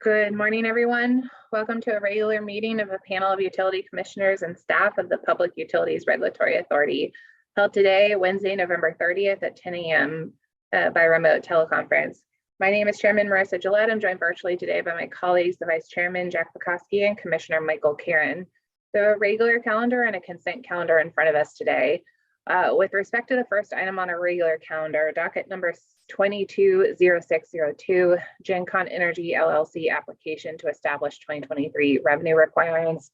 Good morning, everyone. Welcome to a regular meeting of a panel of utility commissioners and staff of the Public Utilities Regulatory Authority, held today, Wednesday, November 30th at 10 a.m. By remote teleconference. My name is Chairman Marissa Gillette. I'm joined virtually today by my colleagues, the Vice Chairman, Jack Pekoski, and Commissioner Michael Karen. There are a regular calendar and a consent calendar in front of us today. With respect to the first item on our regular calendar, docket number 220602, GenCon Energy LLC application to establish 2023 revenue requirements.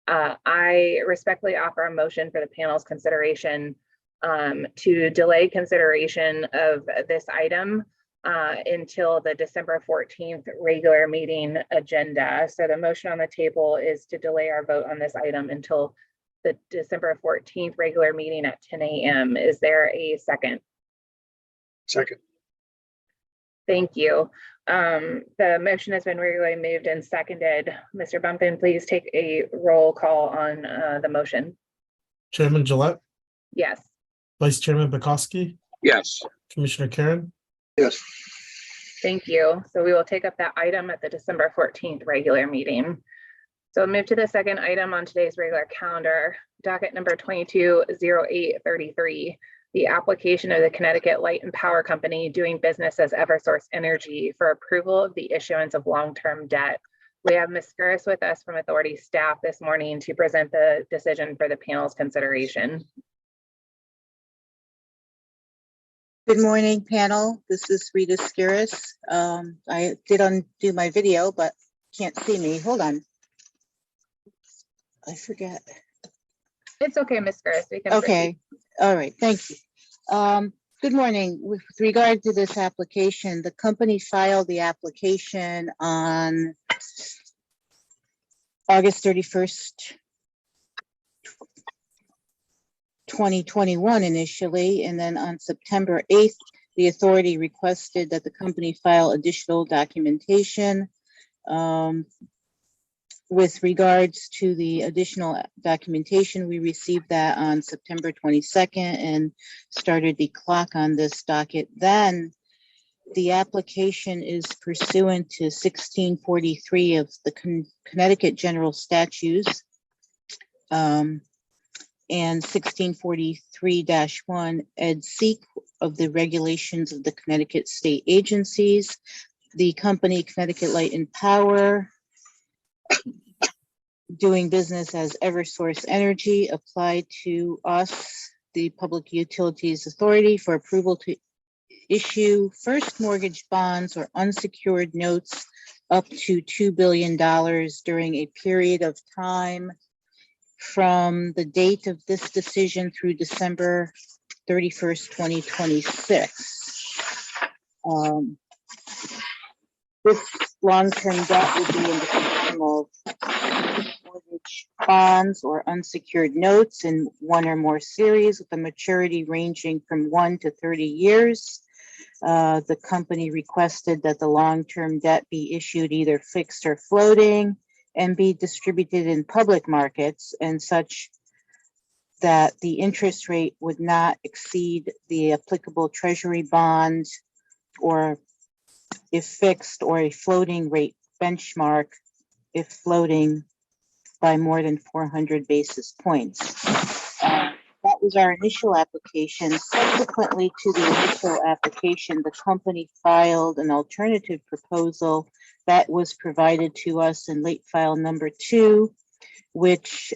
I respectfully offer a motion for the panel's consideration to delay consideration of this item until the December 14th regular meeting agenda. So the motion on the table is to delay our vote on this item until the December 14th regular meeting at 10 a.m. Is there a second? Second. Thank you. The motion has been regularly moved and seconded. Mr. Bumpkin, please take a roll call on the motion. Chairman Gillette? Yes. Vice Chairman Pekoski? Yes. Commissioner Karen? Yes. Thank you. So we will take up that item at the December 14th regular meeting. So we'll move to the second item on today's regular calendar, docket number 220833, the application of the Connecticut Light and Power Company doing business as Eversource Energy for approval of the issuance of long-term debt. We have Ms. Skouras with us from Authority staff this morning to present the decision for the panel's consideration. Good morning, panel. This is Rita Skouras. I did undo my video, but can't see me. Hold on. I forget. It's okay, Ms. Skouras. We can Okay. All right. Thank you. Good morning. With regard to this application, the company filed the application on August 31st, 2021 initially, and then on September 8th, the authority requested that the company file additional documentation. With regards to the additional documentation, we received that on September 22nd and started the clock on this docket. Then the application is pursuant to 1643 of the Connecticut General Statutes and 1643-1 ed seq of the regulations of the Connecticut state agencies. The company Connecticut Light and Power, doing business as Eversource Energy, applied to us, the Public Utilities Authority, for approval to issue first mortgage bonds or unsecured notes up to $2 billion during a period of time from the date of this decision through December 31st, 2026. This long-term debt would be in the form of mortgage bonds or unsecured notes in one or more series with a maturity ranging from 1 to 30 years. The company requested that the long-term debt be issued either fixed or floating and be distributed in public markets, and such that the interest rate would not exceed the applicable treasury bond, or if fixed, or a floating rate benchmark if floating by more than 400 basis points. That was our initial application. Subsequently to the initial application, the company filed an alternative proposal that was provided to us in late file number 2, which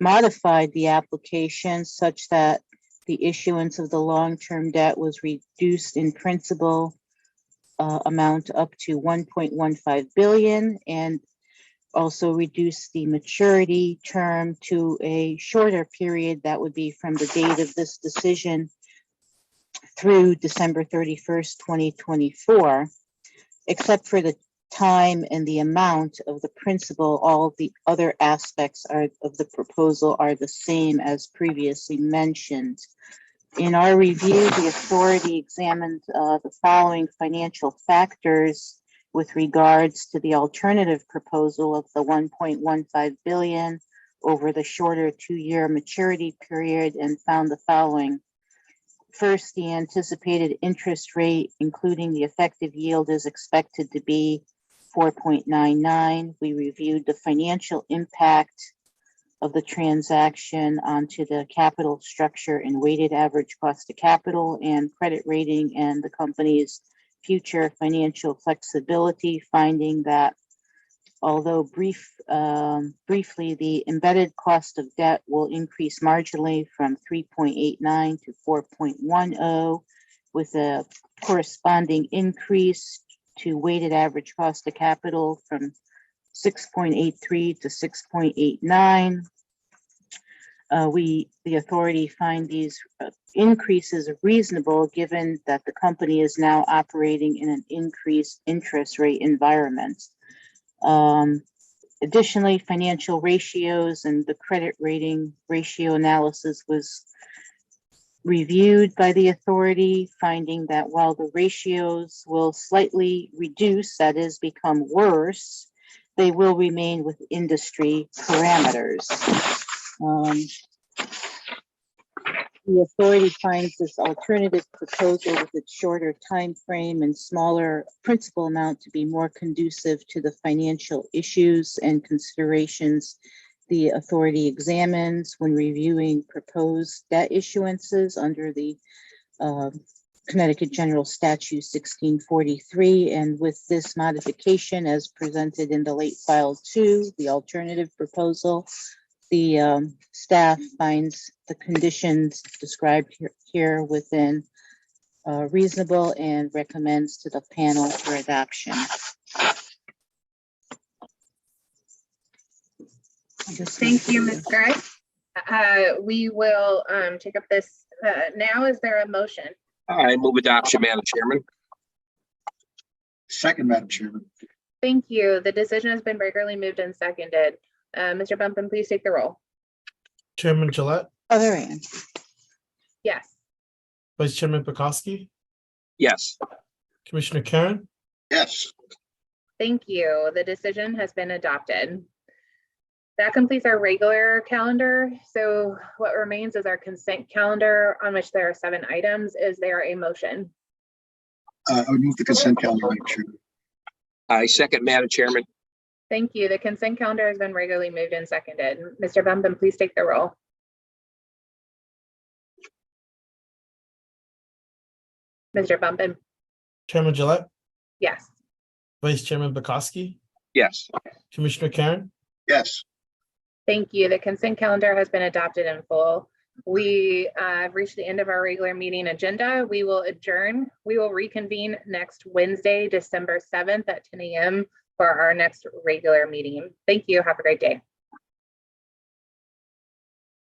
modified the application such that the issuance of the long-term debt was reduced in principal amount up to 1.15 billion, and also reduce the maturity term to a shorter period that would be from the date of this decision through December 31st, 2024, except for the time and the amount of the principal. All of the other aspects of the proposal are the same as previously mentioned. In our review, the authority examined the following financial factors with regards to the alternative proposal of the 1.15 billion over the shorter 2-year maturity period, and found the following. First, the anticipated interest rate, including the effective yield, is expected to be 4.99. We reviewed the financial impact of the transaction onto the capital structure and weighted average cost of capital and credit rating and the company's future financial flexibility, finding that although briefly, the embedded cost of debt will increase marginally from 3.89 to 4.10, with a corresponding increase to weighted average cost of capital from 6.83 to 6.89. The authority find these increases reasonable given that the company is now operating in an increased interest rate environment. Additionally, financial ratios and the credit rating ratio analysis was reviewed by the authority, finding that while the ratios will slightly reduce, that is, become worse, they will remain with industry parameters. The authority finds this alternative proposal with its shorter time frame and smaller principal amount to be more conducive to the financial issues and considerations the authority examines when reviewing proposed debt issuances under the Connecticut General Statute 1643. And with this modification as presented in the late file 2, the alternative proposal, the staff finds the conditions described here within reasonable and recommends to the panel for adoption. Thank you, Ms. Grice. We will take up this now. Is there a motion? I move adoption, Madam Chairman. Second, Madam Chairman. Thank you. The decision has been regularly moved and seconded. Mr. Bumpin, please take the roll. Chairman Gillette, Other Yes. Vice Chairman Bukowski, Yes. Commissioner Karen, Yes. Thank you. The decision has been adopted. That completes our regular calendar. So what remains is our consent calendar, on which there are 7 items. Is there a motion? I would move the consent calendar, Madam Chairman. I second, Madam Chairman. Thank you. The consent calendar has been regularly moved and seconded. Mr. Bumpin, please take the roll. Mr. Bumpin? Chairman Gillette, Yes. Vice Chairman Bukowski, Yes. Commissioner Karen, Yes. Thank you. The consent calendar has been adopted in full. We have reached the end of our regular meeting agenda. We will adjourn. We will reconvene next Wednesday, December 7th at 10 a.m. for our next regular meeting. Thank you. Have a great day.